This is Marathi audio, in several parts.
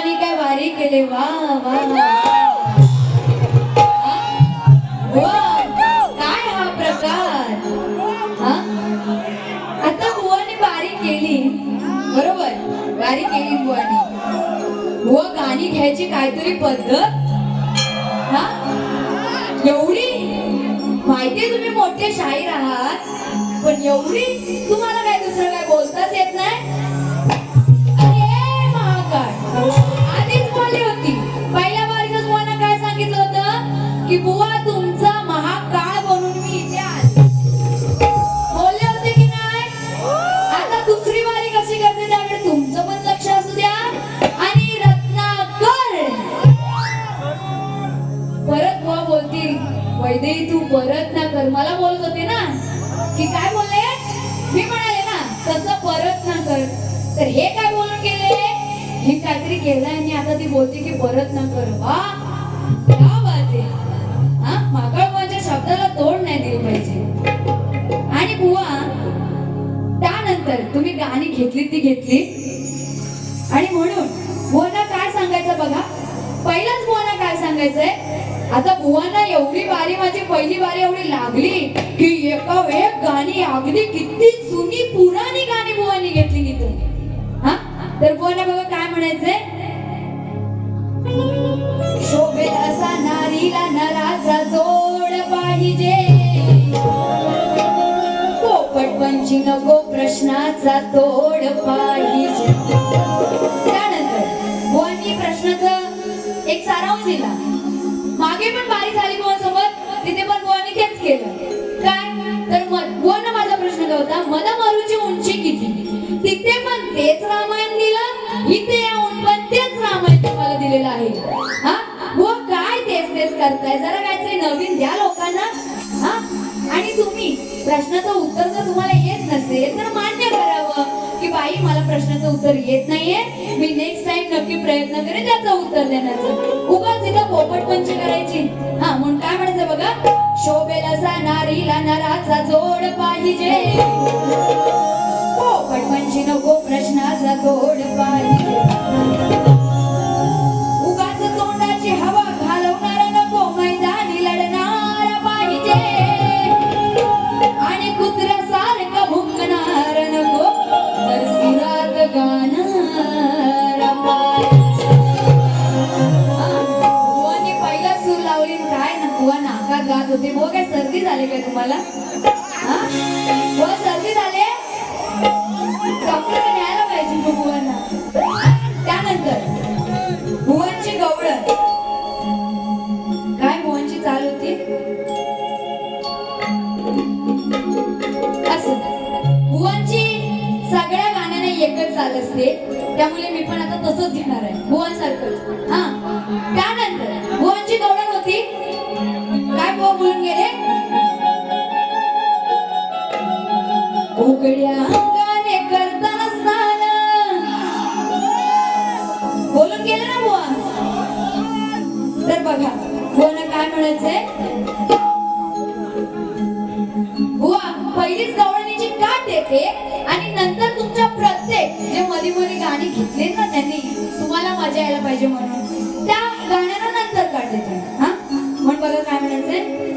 बुवानी काय वारी केले वा वा काय हा प्रकार हा आता बुवानी वारी केली बरोबर वारी केली बुवानी बुवा गाणी घ्यायची काहीतरी पद्धत हा एवढी माहिती तुम्ही मोठे शाहीर आहात पण एवढी तुम्हाला काय दुसरं काय बोलताच येत नाही अरे महाकाळ आधीच बोलली होती पहिल्या वारीतच बुवांना काय सांगितलं होतं की बुवा तुमचा महाकाळ बनून मी इथे आले बोलले होते की नाही आता दुसरी वारी कशी करते त्याकडे तुमचं पण लक्ष असू द्या आणि रत्नाकर परत बुवा बोलतील वैदेही तू परत ना कर मला बोलत होते ना की काय बोलले मी म्हणाले ना तसं परत ना कर तर हे काय बोलून गेले हे काहीतरी केलंय आणि आता ती बोलते की परत ना कर वा क्या बात आहे हा माकळबाच्या शब्दाला तोड नाही दिली पाहिजे आणि बुवा त्यानंतर तुम्ही गाणी घेतली ती घेतली आणि म्हणून बुवांना काय सांगायचं बघा पहिलाच बुवांना काय सांगायचंय आता बुवांना एवढी वारी माझी पहिली वारी एवढी लागली की एका एक गाणी अगदी किती जुनी पुराणी गाणी बुवांनी घेतली तिथून हा तर बुवांना बघा काय म्हणायचंय शोभेल असा नारीला नराचा जोड पाहिजे पोपट पंची नको प्रश्नाचा तोड पाहिजे त्यानंतर बुवांनी प्रश्नाचं एक सारांश दिला मागे पण वारी झाली बुवांसोबत तिथे पण बुवांनी तेच केलं काय तर बुवांना माझा प्रश्न काय होता मदमरूची उंची किती तिथे पण तेच रामायण दिलं इथे येऊन पण तेच रामायण तुम्हाला दिलेलं आहे हा बुवा काय तेच तेच करताय जरा काहीतरी नवीन द्या लोकांना हा आणि तुम्ही प्रश्नाचं उत्तर जर तुम्हाला येत नसेल तर मान्य करावं की बाई मला प्रश्नाचं उत्तर येत नाहीये मी नेक्स्ट टाइम नक्की प्रयत्न करेन त्याचं उत्तर देण्याचं उगाच तिथं पोपटपंची करायची हा म्हणून काय म्हणायचं बघा शोभेल असा नारीला नराचा जोड पाहिजे पोपटपंची नको प्रश्नाचा तोड पाहिजे उगाच तोंडाची हवा घालवणारा नको मैदानी लढणारा पाहिजे आणि कुत्र्यासारखं भुंकणार नको तर सुरात गाणारा बुवांनी पहिला सूर लावली काय ना बुवा नाकात गात होते बुवा काय सर्दी झाली काय तुम्हाला हा बुवा सर्दी झाले डॉक्टर न्यायला पाहिजे बुवांना त्यानंतर बुवांची गवळण काय बुवांची चाल होती असं बुवांची सगळ्या गाण्याने एकच चाल असते त्यामुळे मी पण आता तसंच घेणार आहे बुवांसारखं हा त्यानंतर बुवांची गवळण होती काय बुवा बोलून गेले उघड्या अंगाने करताना स्नान बोलून गेले ना बुवा तर बघा बुवांना काय म्हणायचंय बुवा पहिलीच गवळणीची काट देते आणि नंतर तुमच्या प्रत्येक जे मध्ये मध्ये गाणी घेतले ना त्यांनी तुम्हाला मजा यायला पाहिजे म्हणून त्या गाण्याला नंतर काट देते हा म्हणून बघा काय म्हणायचंय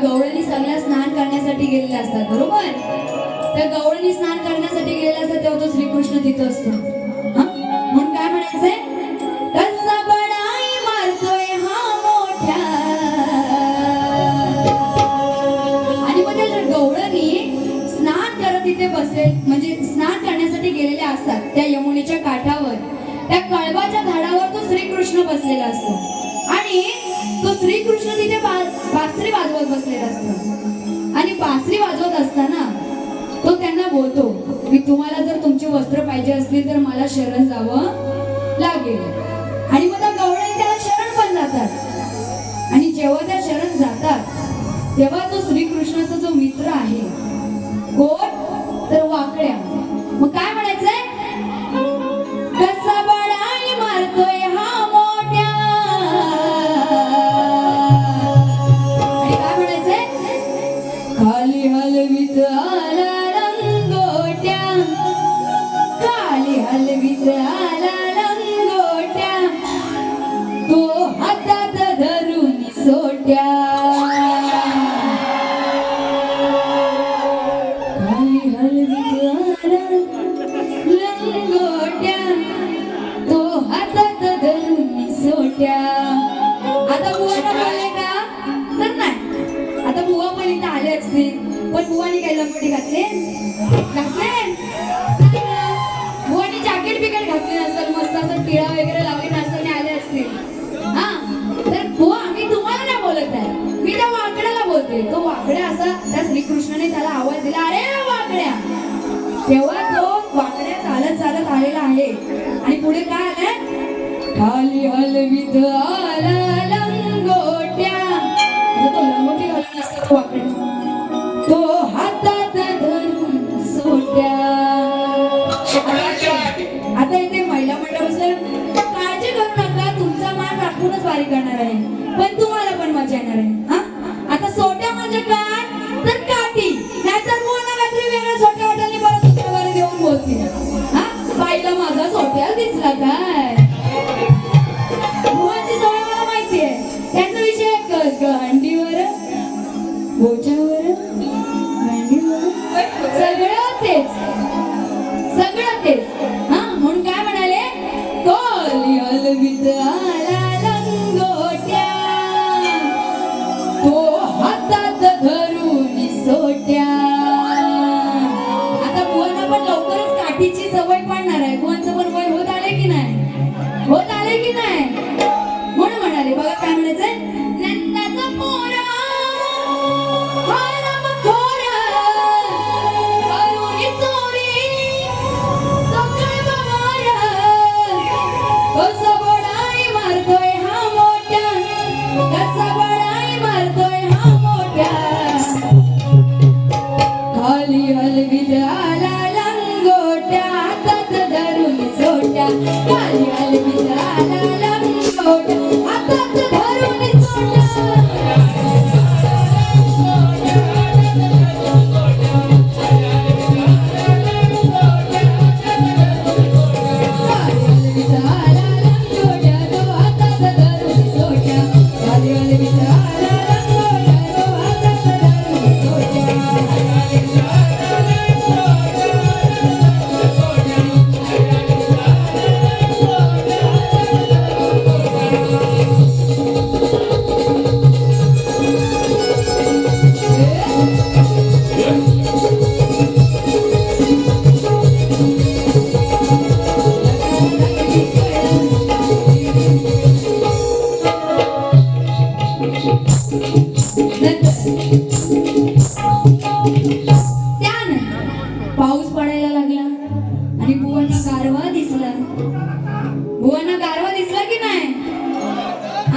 गवळणी सगळ्या स्नान करण्यासाठी गेलेल्या असतात बरोबर त्या गवळणी स्नान करण्यासाठी गेलेल्या असतात तेव्हा तो श्रीकृष्ण तिथं असतो म्हणून काय म्हणायचंय कसा बडाई मारतोय हा मोठ्या आणि मग त्या गवळणी स्नान करत तिथे बसले म्हणजे स्नान करण्यासाठी गेलेल्या असतात त्या यमुनेच्या काठावर त्या कळबाच्या झाडावर तो श्रीकृष्ण बसलेला असतो आणि तो श्रीकृष्ण तिथे बासरी वाजवत बसलेला असतो आणि बासरी वाजवत असताना तो त्यांना बोलतो की तुम्हाला जर तुमचे वस्त्र पाहिजे असतील तर मला शरण जावं लागेल. आणि मग त्या गवळणी त्याला शरण पण जातात. आणि जेव्हा त्या शरण जातात तेव्हा तो श्रीकृष्णाचा जो मित्र आहे कोण तर वाकड्या. मग काय म्हणायचंय? कसा बडाई मारतोय हा मोठ्या. आणि काय म्हणायचंय? खाली हलवीत आला लंगोट्या, खाली हलवीत आला लंगोट्या, तो हातात धरून सोट्या. खाली हलवीत आला लंगोट्या, तो हातात धरून सोट्या. आता बुवांना बोलले का? तर नाही. आता बुवा पण इथं आले असतील पण बुवानी काय लंगोटी घातले? बुवानी जॅकेट बिकेट घातले नसेल, मस्त असं टिळा वगैरे लावले नसेल, आले असतील. हा तर बुवा मी तुम्हाला नाही बोलत आहे, मी त्या वाकड्याला बोलते. तो वाकड्या असा त्या श्रीकृष्णाने त्याला आवाज दिला, अरे वाकड्या. तेव्हा तो वाकड्या चालत चालत आलेला आहे आणि पुढे काय आलंय? खाली हलवीत आला लंगोट्या. तो लंगोटी घालून असतो वाकड्या, तो हातात धरून सोट्या. आता इथे महिला मंडळ काळजी करू नका, तुमचा मान राखूनच वारी करणार आहे, पण तुम्हाला पण मजा येणार आहे. हा आता सोट्या म्हणजे काय तर काठी, नाहीतर कोणा काहीतरी वेगळं सोट्या वाटायला परत दुसऱ्या वारी देऊन बोलतील. हा बाईला माझा सोट्या दिसला काय? मुलांची सवय मला माहिती आहे. त्याचा विषय गंडीवर बोच्यावर सगळं तेच, सगळं तेच. हा म्हणून काय म्हणाले? खाली हलवीत आला लंगोट्या, तो हातात धरून सोट्या. आता बुवांना पण लवकरच काठीची सवय पडणार आहे. बुवांचं पण वय होत आले की नाही? होत आले की नाही? म्हणून म्हणाले बघा काय म्हणायचंय? नंदाचा पोरा हरम खोरा करुणी चोरी सकाळ बवारा, कसा बडाई मारतोय हा मोठ्या, कसा बडाई मारतोय हा मोठ्या. खाली हलवीत आला लंगोट्या, हातात धरून सोट्या. खाली हलवीत आला लंगोट्या, हातात धरून सोट्या. पाऊस पडायला लागला आणि बुवांना गारवा दिसला. बुवांना गारवा दिसला की नाही?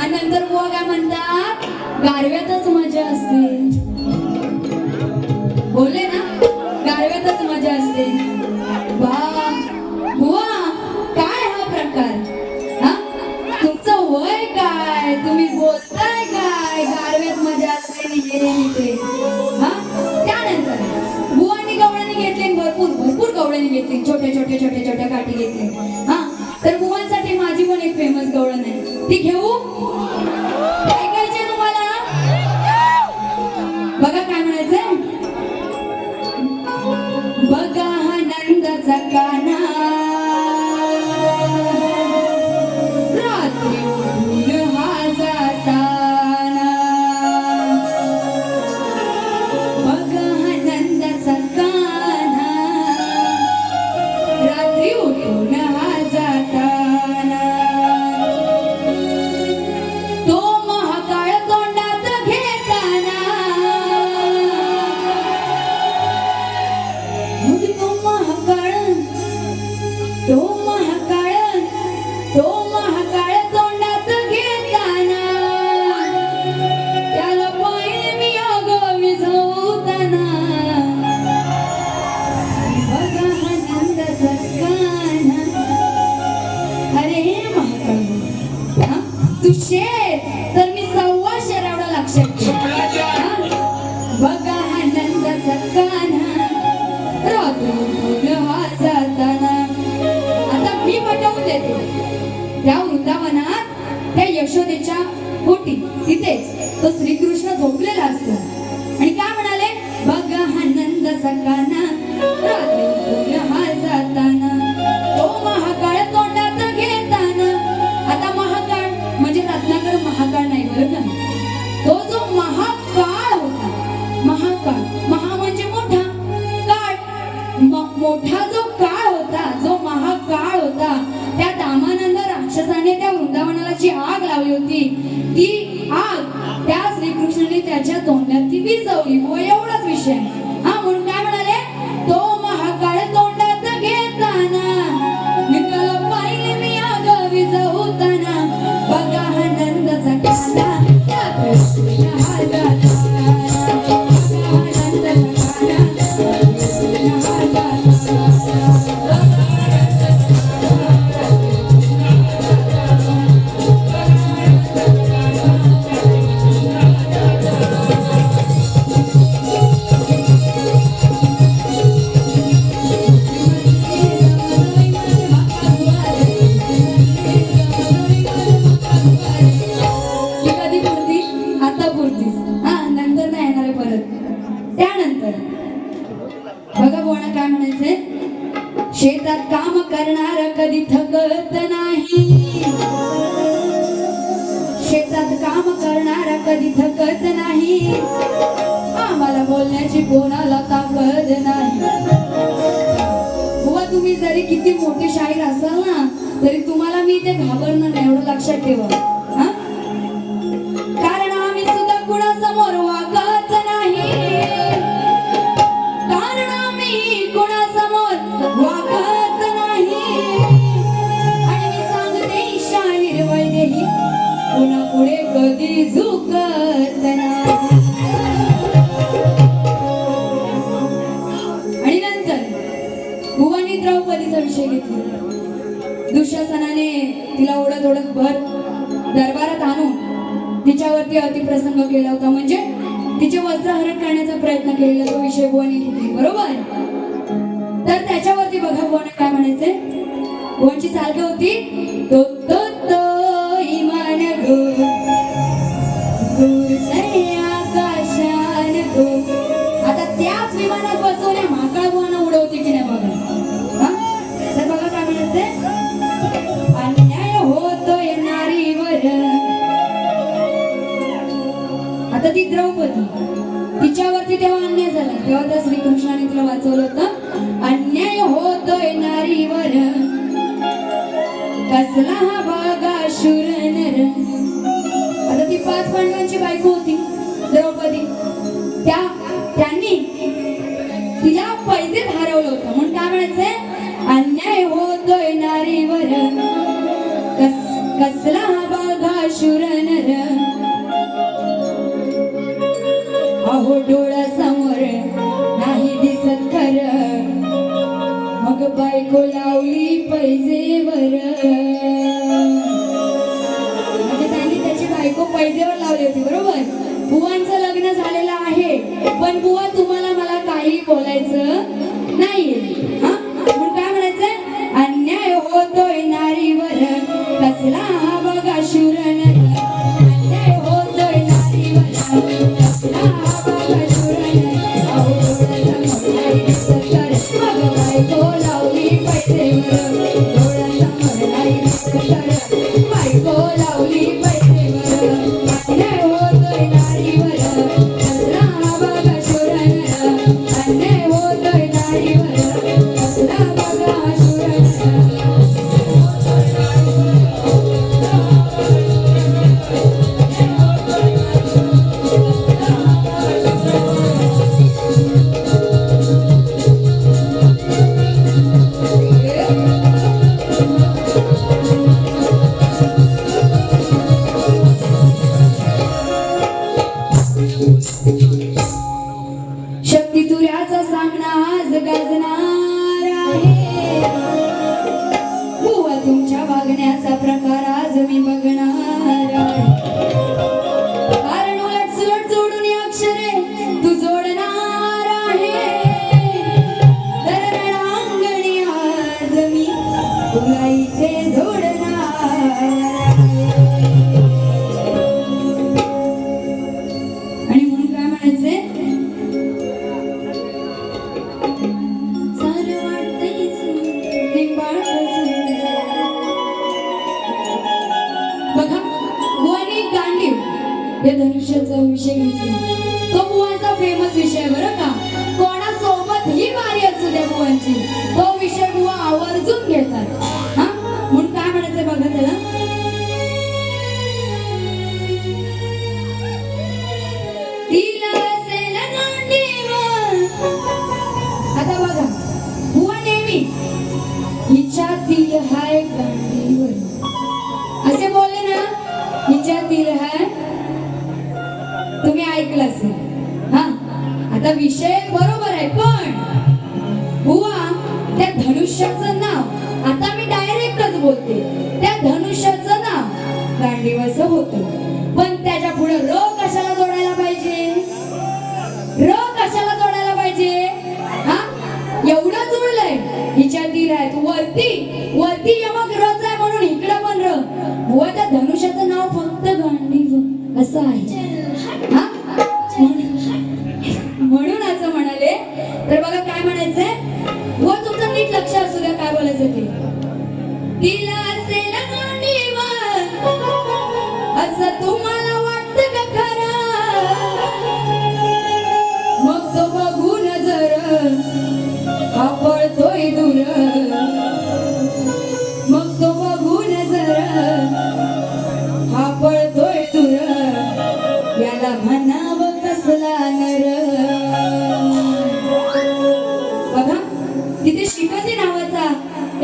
आणि नंतर बुवा काय म्हणतात? गारव्यातच मजा असते. बोलले ना, गारव्यातच मजा असते. बुवा काय हा प्रकार? हा तुमचं वय काय? तुम्ही बोलताय काय? गारव्यात मजा असते हे. हा त्यानंतर बुवांनी गवळणी घेतली, भरपूर गवळणी घेतली, छोट्या काठी घेतली. हा तर बुवांसाठी माझी पण एक फेमस गवळण आहे, ती घेऊ? ऐकायची तुम्हाला? बघा काय म्हणायचंय? बघा हा नंदाचा काना, रात्री उठून हा जाताना. बघा हा नंदाचा काना, रात्री उठून हा जाताना. तो महाकाळ तोंडात घेताना, मग तो महाकाळ लक्षात ठेवा. बघा हा नंदाचा कान्हा रातून हा जाताना. आता मी पटवून देते. त्या वृंदावनात त्या यशोदेच्या पोटी तिथेच तो श्रीकृष्ण झोपलेला असतो आणि काय म्हणाले, बघा हा नंदाचा कान्हा रातून हा जाताना, तो महाकाळ तोंडात घेताना. आता महाकाळ म्हणजे रत्नाकर महाकाळ नाही बरं का. तो जो महाकाळ होता, महाकाळ, महा म्हणजे मोठा, काळ मोठा जो काळ होता, जो महाकाळ होता, त्या दामानंद राक्षसाने त्या वृंदावनाला जी आग लावली होती, ती आग त्या श्रीकृष्णाने त्याच्या तोंडात ती विझवली. एवढाच विषय. हा म्हणून काय म्हणाले, तो महाकाळ तोंडात घेताना, निकाल पाहिले मी आग विझवताना. बघा हा नंदाचा कान्हा रातून हा जाताना, बघा हा नंदाचा कान्हा रातून हा जाताना. शेतात काम करणार कधी थकत नाही, शेतात काम करणार कधी थकत नाही, आम्हाला बोलण्याची कोणाला ताकद नाही. बुवा तुम्ही जरी किती मोठे शाहीर असाल ना, तरी तुम्हाला मी ते घाबरणार नाही, एवढं लक्षात ठेवा. कारण आम्ही सुद्धा कुणासमोर वागत नाही, कारण आम्ही कुणासमोर वागत नाही. आणि मी सांगते शाहीर वैदेही कुणा पुढे कधी झुकत नाही. आणि नंतर भुवानी द्रौपदीचा विषय घेतला. दुःशासनाने तिला ओढत ओढत भर दरबारात आणून तिच्यावरती अतिप्रसंग केला होता, म्हणजे तिचे वस्त्रहरण करण्याचा प्रयत्न केलेला, तो विषय भुवानी घेतली. बरोबर. तर त्याच्यावरती बघा भुवाने काय म्हणायचे. भुवांची चालकी होती, तो तो तो इमान गो आकाशान गो. आता त्याच विमानात बसवल्या महाकाळ भुवांना उडवते की नाही बघा. तर बघा काय म्हणायचे, अन्याय होतोय नारीवर. आता ती द्रौपदी, तिच्यावरती तेव्हा अन्याय झाला, तेव्हा त्या श्रीकृष्णाने तिला वाचवलं होतं. अन्याय होतोय नारीवर, कसला हा बगासूर नर. आता ती 5 पांडवांची बायको होती द्रौपदी, त्यांनी तिला पैजेत हरवलं होतं. म्हणून काय म्हणायचंय, अन्याय होतोय नारीवर, कसला हा बगासूर नर. अहो डोळ्यासमोर नाही दिसत खरं, मग बायको लावली पैजेवर. म्हणजे त्यांनी त्याची बायको पैजेवर लावली होती. बरोबर. बुवांचं लग्न झालेलं आहे, पण बुवा तुम्हाला मला काही बोलायचं नाहीये. म्हणून काय म्हणायचं, अन्याय होतोय नारीवर, कसला हा बगासूर नर. अन्याय होतोय नारीवर, कसला हा बगासूर नर. अहो डोळ्यासमोर नाही दिसत खरं, मग बायको लावली पैजेवर. डोळ्यासमोर नाही दिसत खरं, बायको लावली पैजेवर. अन्याय होतोय नारीवर, कसला हा बगासूर नर. अन्याय होतोय नारीवर, कसला बगासूर नर. शक्ती तुऱ्याचा सामना आज गाजणार आहे, बुवा तुमच्या वागण्याचा प्रकार आज मी बघणार आहे. कारण उलट तो बुवांचा फेमस विषय बरं का. कोणासोबत ही वारी असू द्या बुवांची, तो विषय बुवा आवर्जून घेतात. हा म्हणून काय म्हणायचंय बघा त्याला. आता बघा बुवा नेहमी हिच्यातील हाय गांडीवर असे बोलले ना, हिच्यातील हाय. तुम्ही ऐकलं असेल. हा आता विषय बरोबर आहे, पण बुवा त्या धनुष्याचं नाव, आता मी डायरेक्टच बोलते, त्या धनुष्याचं नाव गांडीवचं होतं. पण त्याच्या पुढे र कशाला जोडायला पाहिजे, र कशाला जोडायला पाहिजे. हा एवढं जुळलंय हिच्यातील आहेत वरती वरती यमक रच आहे म्हणून इकडं पण र. बुवा त्या धनुष्याचं नाव फक्त गांडीव असं आहे. हा म्हणून असं म्हणाले. तर बघा काय म्हणायचंय, व तुमचं नीट लक्ष असू द्या काय बोलायचं ते. तिला असेल गांडीवर असं तुम्हाला वाटतं का खरं, मग तो बघून जर हा पळतोय दूर, मग तो बघून जर हा पळतोय दूर, याला म्हणावं कसला नर. बघा तिथे शिकंदी नावाचा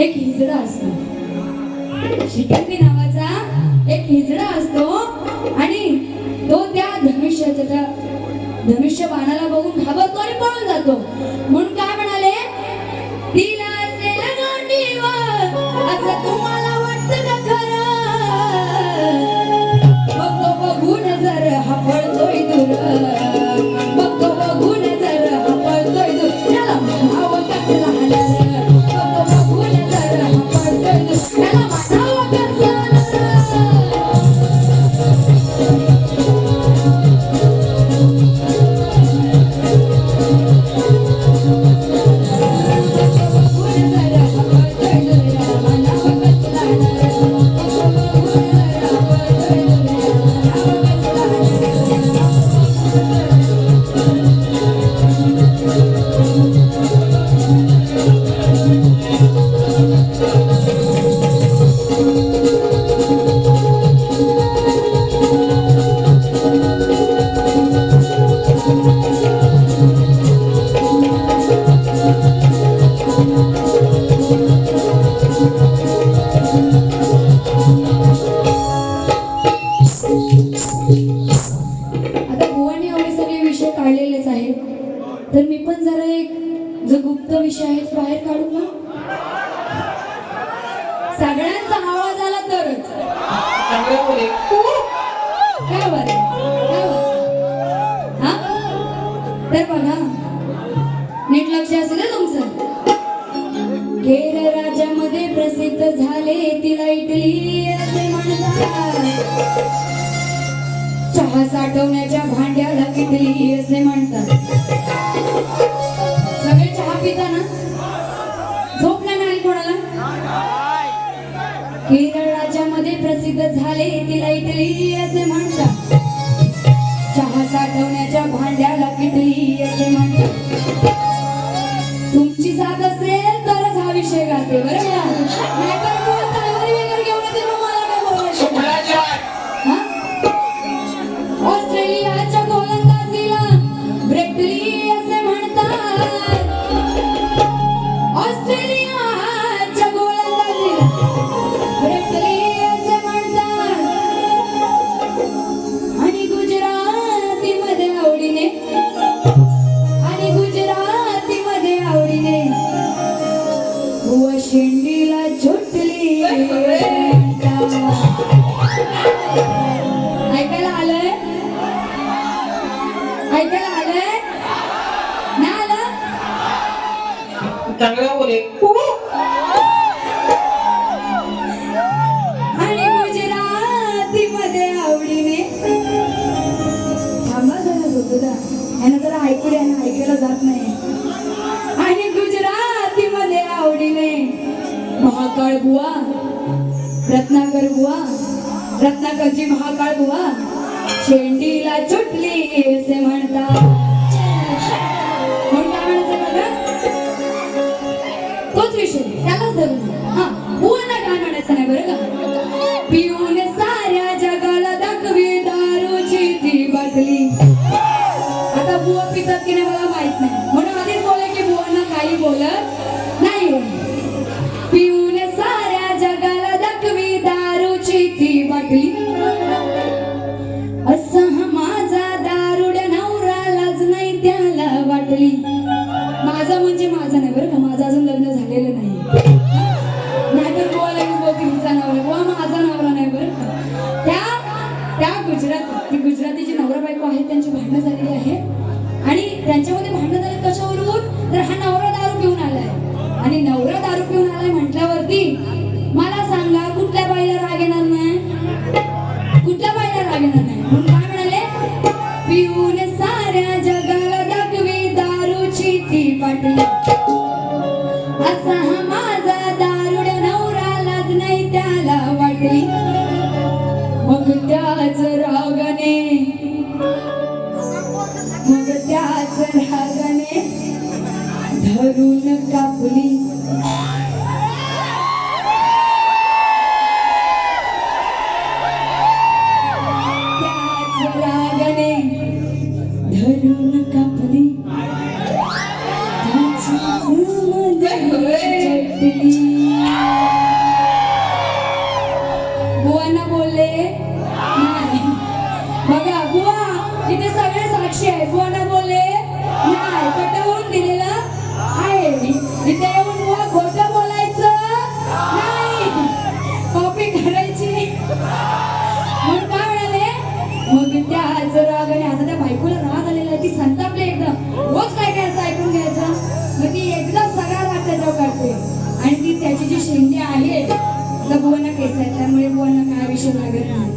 एक हिजडा असतो. शिकंदी नावाचा एक हिजडा असतो आणि तो त्या धनुष्य बाणाला बघून घाबरतो आणि पळून जातो. म्हणून काय म्हणाले, तिला असेल गांडीवर असं तुम्हाला वाटतं का खरं, मग तो बघून जर हा पळतोय दूर, मग तो बघून जर हा पळतोय दूर, त्याला म्हणावं कसला नर, मग तो बघून जर हा पळतोय दूर, त्याला म्हणावं कसला नर. तर मी पण जरा एक जो गुप्त विषय आहे बाहेर काढू ना. सगळ्यांचा आवाज आला तरच काय बरं हा. तर बघा नीट लक्ष असू दे तुमचं. केरळ राज्यामध्ये प्रसिद्ध झाले तिला इटली असे म्हणतात, चहा साठवण्याच्या भांड्याला किटली असे म्हणतात. सगळे चहा पिताना झोप नाही मिळाली कोणाला. केरळ राज्यामध्ये प्रसिद्ध झाले तिला इटली असे म्हणतात, चहा साठवण्याच्या भांड्याला किटली असे म्हणतात. तुमची साथ असेल तरच हा विषय गाते बरं का, नाहीतर कोण तलवारी वगैरे घेऊन येते मला काय बोलायचं. ऑस्ट्रेलियाच्या गोलंदाजीला ब्रेटली असे म्हणतात, ऑस्ट्रेलियाच्या गोलंदाजीला ब्रेटली असे म्हणतात. आणि गुजरातीमध्ये आवडीने, आणि गुजरातीमध्ये आवडीने बुवा शेंडीला चोटली ऐकायला आलंय, ऐकायला आलंय ना आलं चांगलं बोले. आणि गुजरातीमध्ये आवडीने. थांबा जरा झोपदा यांना जरा ऐकू द्या ना, ऐकायला जात नाही. आणि गुजरातीमध्ये आवडीने महाकाळ बुवा, रत्नाकर बुवा, रत्नाकरची महाकाळ बुवा शेंडीला चुटली असे म्हणतात. म्हणून काय म्हणायचं बघा, तोच विषय त्यालाच धरून हा बुवांना काय म्हणायचं नाही बरं का. पिऊन साऱ्या जगाला दाखवी दारूची ती बाटली. आता बुवा पितात की नाही मला माहित नाही, म्हणून आधीच बोले की बुवांना काही बोलत नाही. पिऊन साऱ्या जगाला दाखवी दारूची ती बाटली. असा माझा दारुड नवरा लाज नाही त्याला वाटली. माझा म्हणजे माझा नाही बरं का, माझं अजून लग्न झालेलं नाही. नाहीतर बुवा लगेच बोलतील हिचा नवरा, बुवा माझा नवरा नाही बरं का. त्या गुजरातीची नवरा बायको आहे, त्यांची भांडणं झालेली आहे आणि त्यांच्यामध्ये भांडणं झाले कशावरून, तर हा नवरा दारू पिऊन आलाय आणि नवरा दारू पिऊन आलाय म्हटल्यावरती मला सांगा कुठल्या बाईला राग येणार नाही, कुठल्या बाईला राग येणार नाही. म्हणून काय म्हणाले, पिऊन साऱ्या जगाला दाखवी दारूची ती बाटली. असा हा माझा दारुड नवरा लाज नाही त्याला वाटली. मग त्याच रागाने धरून कापली. त्याच रागाने धरून कापली. बुवांना बोलले नाही. बघा बुवा इथे सगळे साक्षी आहे. बुवांना बोलले नाही, पटवून दिलेलं आहे. इथे येऊन बुवा खोटं बोलायचं नाही, कॉपी करायची. म्हणून काय म्हणाले, मग त्याच रागाने, आता त्या बायकोला राग आलेला आहे, ती संतापले एकदम. रोज काय काय असं ऐकून घ्यायचं, मग ती एकदा सगळा राग त्याच्यावर काढते आणि ती त्याची जी शेंडी आहे तर बुवांना केस आहे, त्यामुळे बुवांना काय विषय लागत नाही.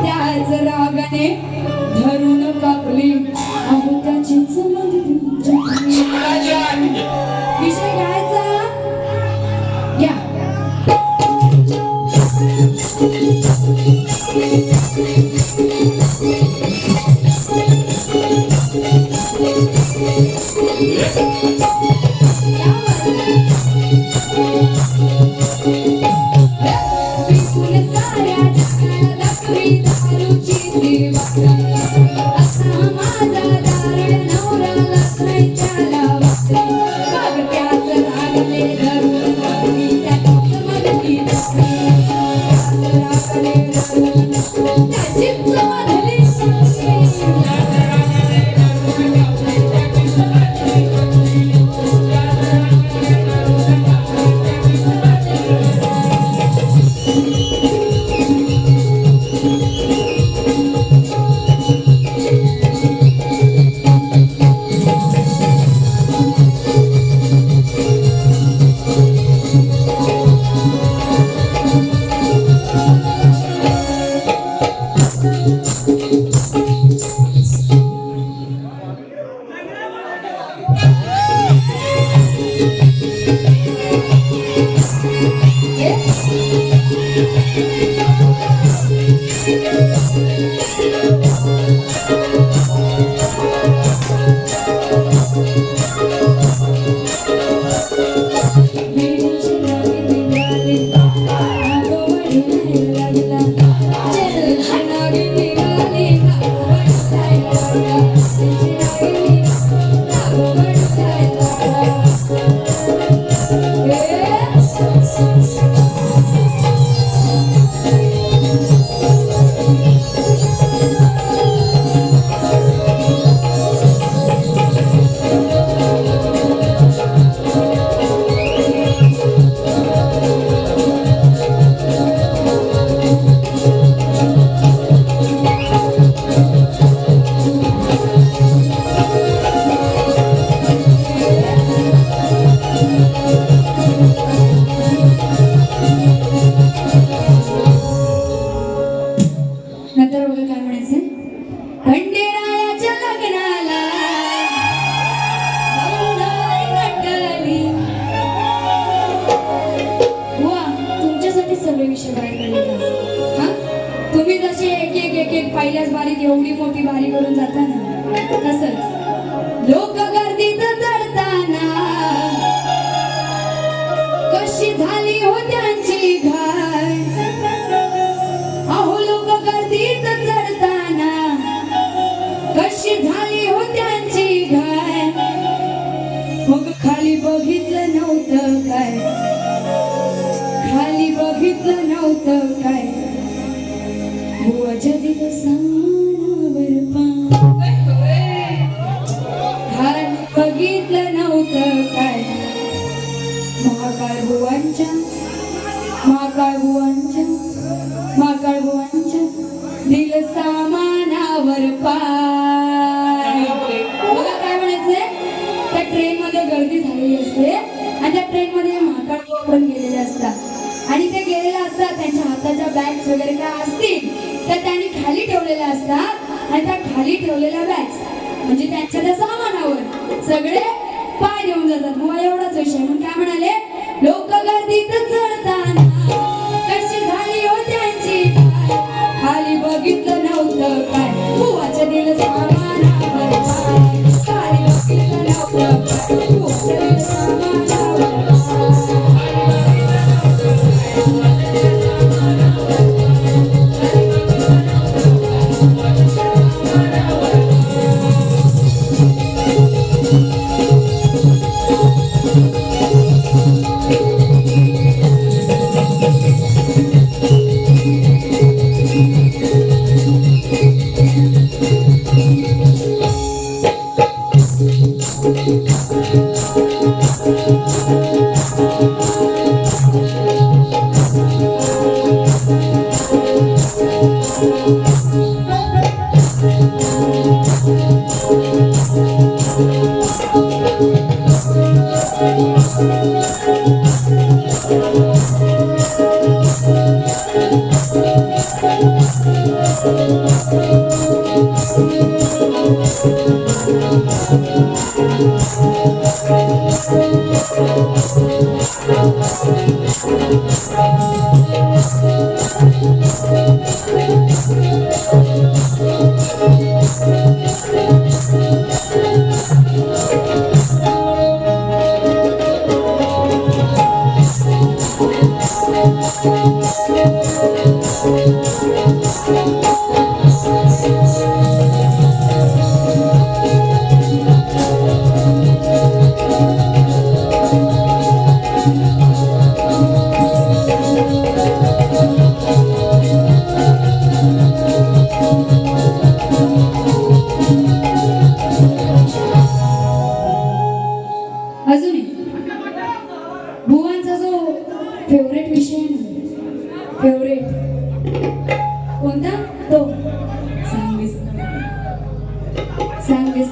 त्याच रागाने धरून कापली. अहो त्याची विषय घ्यायचा घ्या. वारीत एवढी मोठी वारी करून जाताना तसंच लोक गर्दीत चढताना कशी झाली हो त्यांची घाय. अहो लोक गर्दीत चढताना कशी झाली हो त्यांची घाय. मग खाली बघितलं नव्हतं काय, खाली बघितलं नव्हतं काय, बुवाच्या दिवसावर खाली बघितलं नव्हतं काय. महाकाळ बुवांच्या महाकाळ बुवांच्या महाकाळ बुवांच्या दिल सामानावर पाय. बघा काय म्हणायचंय, त्या ट्रेन मध्ये गर्दी झालेली असते आणि त्या ट्रेन मध्ये महाकाळ बुवा पण गेलेले असतात आणि ते गेलेले असतात. त्यांच्या हाताच्या बॅग्स वगैरे काय असतील तर त्यांनी खाली ठेवलेल्या असतात आणि त्या खाली ठेवलेल्या बॅग्स म्हणजे त्यांच्या त्या सामानावर सगळे पाय देऊन जातात. मग एवढाच विषय. मग काय म्हणाले, लोक गर्दीत चढताना कशी झाली हो त्यांची पाय. खाली बघितलं नव्हतं काय, बुवाच्या दिल सामानावर पाय. खाली बघितलं नव्हतं काय, बुवाच्या दिल सामानावर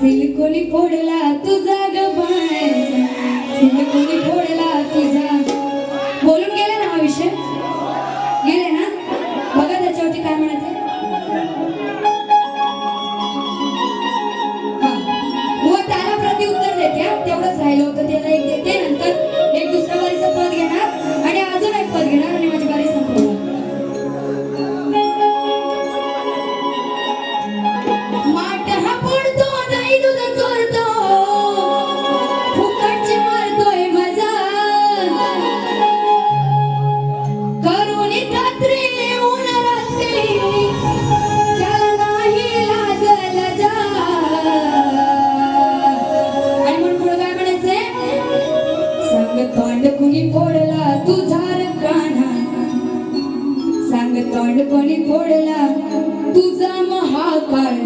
सिलिकोनी फोडला तुझा ग बाय, सिलिकोनी फोडला तुझा. बोलून गेले ना हा विषय, गेले ना. बघा त्याच्यावरती काय म्हणायचं. हा व त्याला प्रत्युत्तर देते. तेवढंच राहिलं होतं, त्याला एक देते, नंतर एक दुसऱ्या बारीचं पद घेणार आणि अजून एक पद घेणार आणि माझी बारी संपवणार. माठ हा पडतो नाही तुझा करतो, फुकटची मारतोय मजा, करुणी खात्री उन्हाळ्यातली त्याला नाही लाजल जा. आणि म्हणून पुढे काय म्हणायचंय, सांग तोंड कुणी फोडला तुझा काना, सांग तोंड कुणी फोडला तुझा महाकाळ,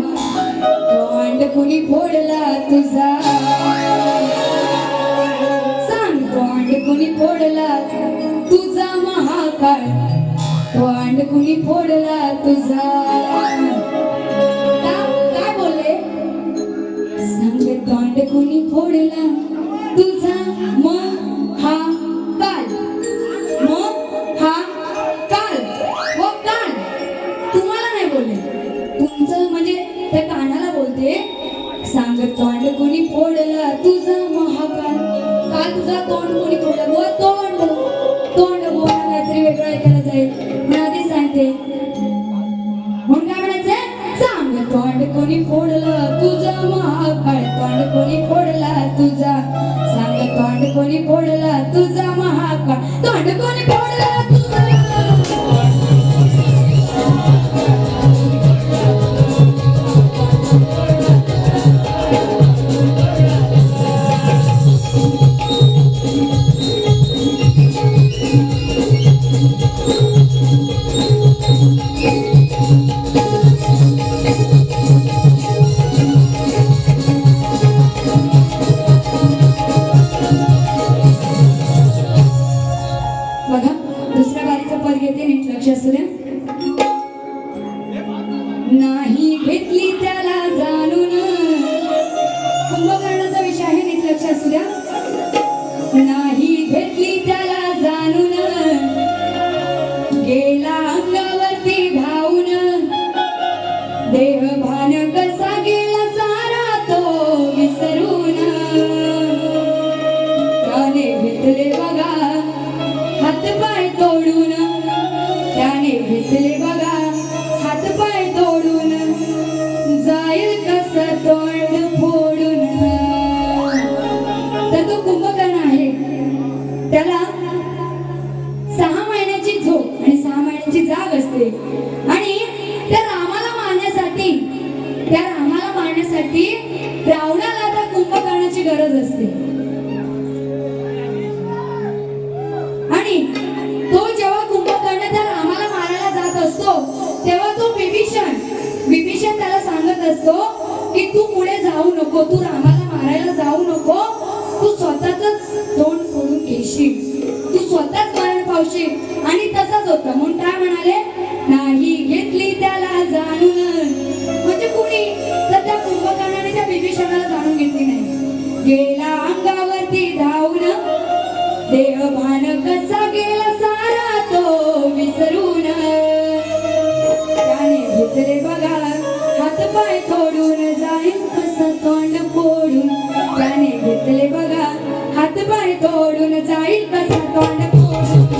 तोंड कुणी फोडला तुझा. सांग तोंड कुणी फोडला तुझा महाकाळ, तोंड कुणी फोडला तुझा. काय बोलले, सांग तोंड कुणी फोडला तुझा महाकाळ, महाकाळ व कान. तुम्हाला नाही बोलले, तुमचं म्हणजे त्या कानाला बोलते. सांग तोंड कोणी फोडला तुझा महाकाल, काल तुझा तोंड कोणी फोडला. व तोंड तोंड बोलणं काहीतरी वेगळं ऐकायला जाईल. मी आधी सांगते म्हणून काय म्हणायचंय, सांग तोंड महाकाळ तोंड कोणी फोडला तुझा सांग तोंड कोणी फोडला तुझा महाकाळ तोंड कोणी फोडला तुझा बघा दुसऱ्या बारीचं पद घेते नीट लक्ष असू द्या नाही घेतली त्याला जाणून कुंभकर्णाचा विषय आहे नीट लक्ष असू द्या नाही घेतली त्याला जाणून गेला अंगावरती धावून देह भान कसा गेला सारा तो विसरून त्याने घेतले बघा हातपाय तोडून त्याने घेतले बघा हातपाय तोडून जाईल कसं तोंड फोडून तर तो कुंभकर्ण आहे त्याला 6 महिन्याची झोप आणि 6 महिन्याची जाग असते आणि त्या रामाला मारण्यासाठी रावणाला त्या कुंभकर्णाची गरज असते आणि तो जेव्हा कुंभकर्ण त्या रामाला मारायला जात असतो तेव्हा तो विभीषण त्याला सांगत असतो की तू पुढे जाऊ नको तू रामाला मारायला जाऊ नको तू स्वतःच तोंड फोडून घेशील तू स्वतःच मरण पावशील आणि तसंच होतं म्हणून काय म्हणाले नाही घेतली त्याला जाणून म्हणजे कुणी तर त्या कुंभकर्णाने त्या विभीषणाला जाणून घेतली नाही गेला अंगावरती धावून देह भान कसा गेला सारा तो विसरून त्याने घेतले बघा हातपाय तोडून जाईल कसं तोंड फोडून त्याने घेतले बघा हातपाय तोडून जाईल कसं तोंड फोडून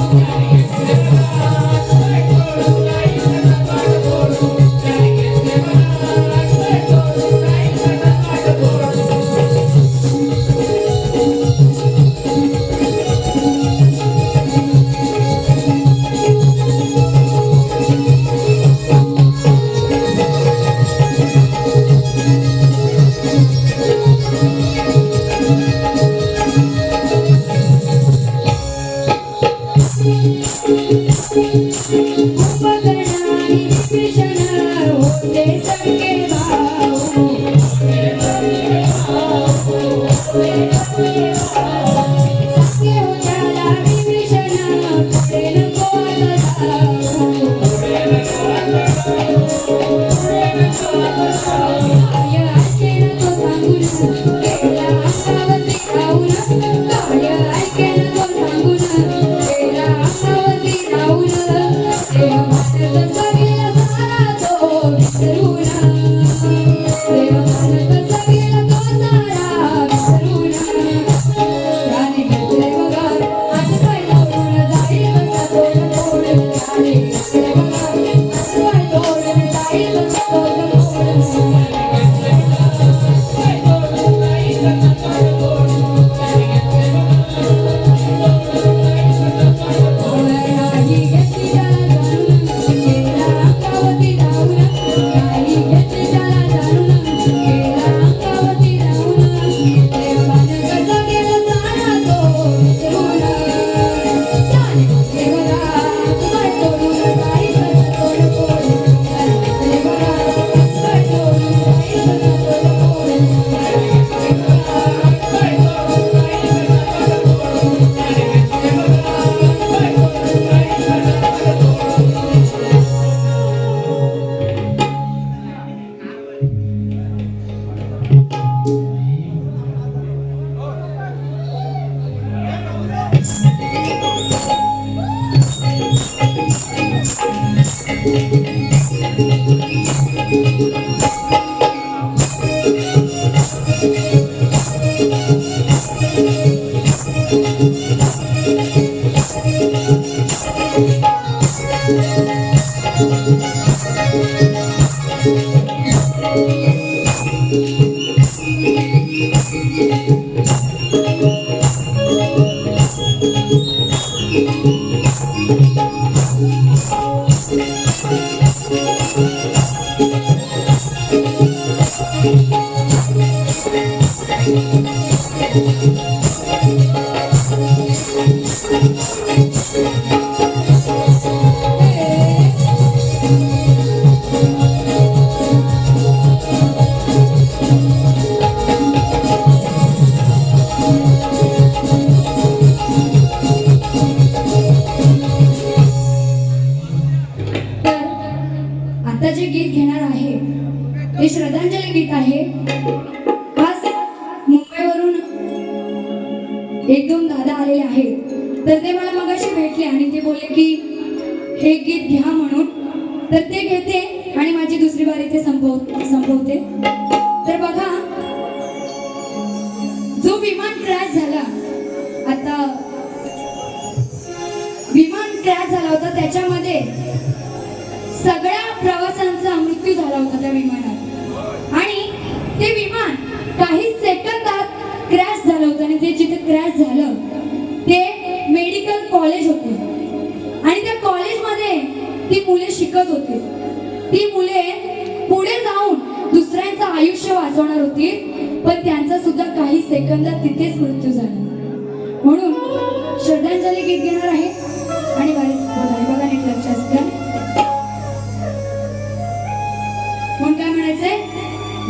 तर आता जे गीत घेणार आहे ते श्रद्धांजली गीत आहे. खास मुंबईवरून एक दोन दादा आलेले आहेत. तर ते मला मगाशी भेटले आणि ते बोलले की हे गीत घ्या म्हणून. तर ते घेते आणि माझी दुसरी बारी ते संपवते. तर बघा, जो विमान क्रॅश झाला, आता विमान क्रॅश झाला होता, त्याच्यामध्ये सगळ्या प्रवाशांचा मृत्यू झाला होता त्या विमानात. आणि ते विमान काही सेकंदात क्रॅश झालं होतं. आणि ते जिथे क्रॅश झालं ते मेडिकल कॉलेज होते. आणि त्या कॉलेजमध्ये ती मुले शिकत होती. ती मुले पुढे जाऊन दुसऱ्यांचं आयुष्य वाचवणार होती, पण त्यांचा सुद्धा काही सेकंदात तिथेच मृत्यू झाला. म्हणून श्रद्धांजली गीत घेणार आहे आणि बघा नीट लक्षात द्या. म्हणून काय म्हणायचंय?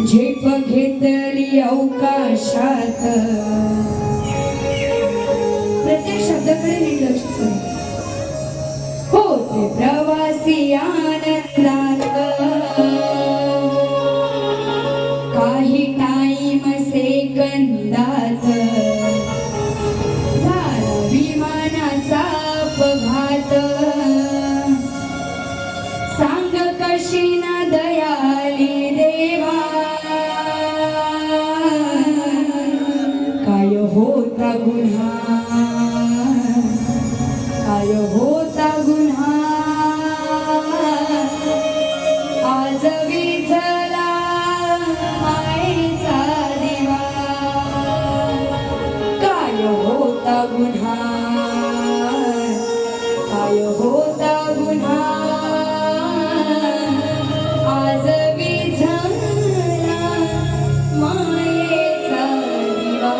झेप घेतली अवकाशात. प्रत्येक शब्दाकडे नीट लक्ष द्या. होते प्रवासी आनंदात, काही टाईम सेकंदात झाला विमानाचा अपघात. सांग कशी ना दयाली देवा, काय होता गुन्हा, काय होता गुन्हा. आज विझला मायेचा दिवा, काय होता गुन्हा, काय होता गुन्हा. आज विझला मायेचा दिवा.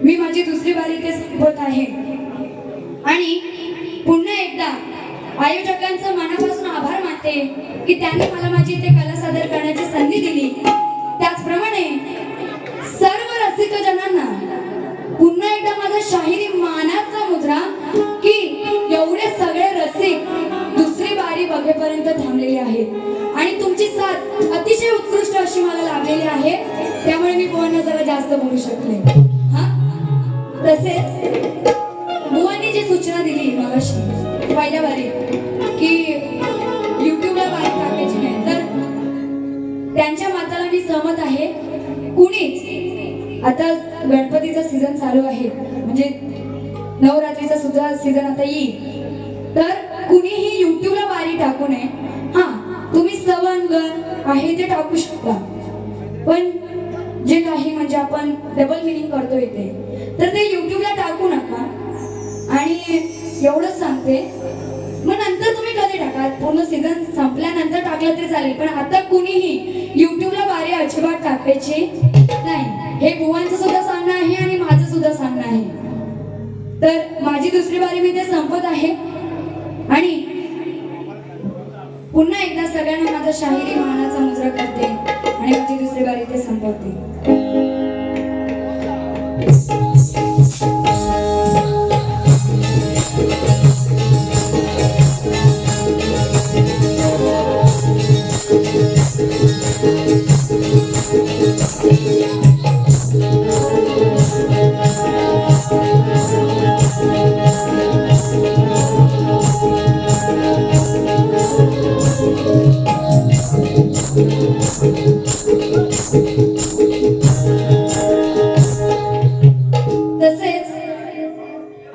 मी माझी दुसरी बारी इथे संपवत आहे आणि पुन्हा एकदा आयोजकांचं मनापासून आभार मानते की त्यांनी मला माझी इथे कला सादर करण्याची संधी दिली. त्याचप्रमाणे सर्व रसिकजनांना पुन्हा एकदा माझा शाहिरी मानाचा मुजरा की एवढे सगळे रसिक दुसरी बारी बघेपर्यंत थांबलेले आहेत आणि तुमची साथ अतिशय उत्कृष्ट अशी मला लाभलेली आहे. त्यामुळे मी बुवांना जरा जास्त बोलू शकले. हा तसेच बुवांनी जी सूचना दिली मगाशी पहिल्या बारी की युट्यूबला बारी टाकायची नाही, तर त्यांच्या मताला मी सहमत आहे. कुणीच आता गणपतीचा सीझन चालू आहे, म्हणजे नवरात्रीचा सुद्धा सीझन आता येईल, तर कुणीही युट्यूबला बारी टाकू नये. हा तुम्ही सवंगण आहे ते टाकू शकता, पण जे काही म्हणजे आपण डबल मिनिंग करतो इथे, तर ते युट्यूबला टाकू नका. आणि एवढंच सांगते, मग नंतर तुम्ही कधी टाका, पूर्ण सीझन संपल्यानंतर टाकलं तरी चालेल, पण आता कुणीही युट्यूबला बारी अजिबात टाकायची नाही. हे बुवांचं सुद्धा सांगणं आहे आणि माझं सुद्धा सांगणं आहे. तर माझी दुसरी बारी मी ते संपत आहे आणि पुन्हा एकदा सगळ्यांना माझा शाहिरी मानाचा मुजरा करते आणि माझी दुसरी बारी ते संपवते.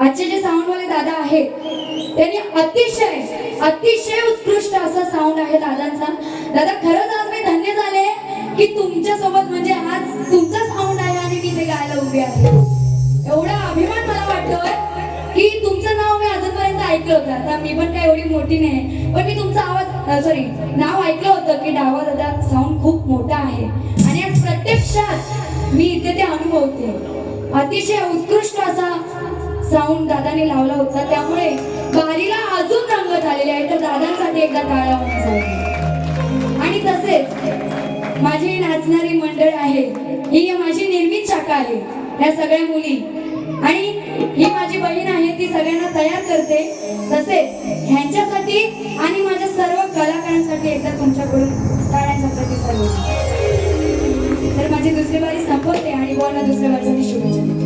आजचे जे साऊंडवाले दादा आहेत त्यांनी अतिशय उत्कृष्ट असा साऊंड आहे दादांचा. दादा खरंच आज मी धन्य झाले की तुमच्या सोबत, म्हणजे आज तुमचा साऊंड आहे आणि मी इथे गायला उभी आहे. एवढा अभिमान मला वाटतोय की तुमचं नाव मी अजूनपर्यंत ऐकलं होतं. आता मी पण काय एवढी मोठी नाही, पण मी तुमचा आवाज नाव ऐकलं होतं की डावा दादा साऊंड खूप मोठा आहे आणि आज प्रत्यक्षात मी इथे ते अनुभवते. अतिशय उत्कृष्ट असा साऊंड दादाने लावला होता, त्यामुळे बारीला अजून रंगत आलेले आहे. तर दादांसाठी एकदा टाळ्या होण्यासाठी. आणि तसेच माझी नाचणारी मंडळ आहे, ही माझी निर्मित शाखा आहे, ह्या सगळ्या मुली, आणि ही माझी बहीण आहे, ती सगळ्यांना तयार करते. तसेच ह्यांच्यासाठी आणि माझ्या सर्व कलाकारांसाठी एकदा तुमच्याकडून टाळ्यांचा प्रतिसाद. तर माझी दुसरी बारी संपवते आणि बोलणं दुसऱ्या बारीसाठी शुभेच्छा.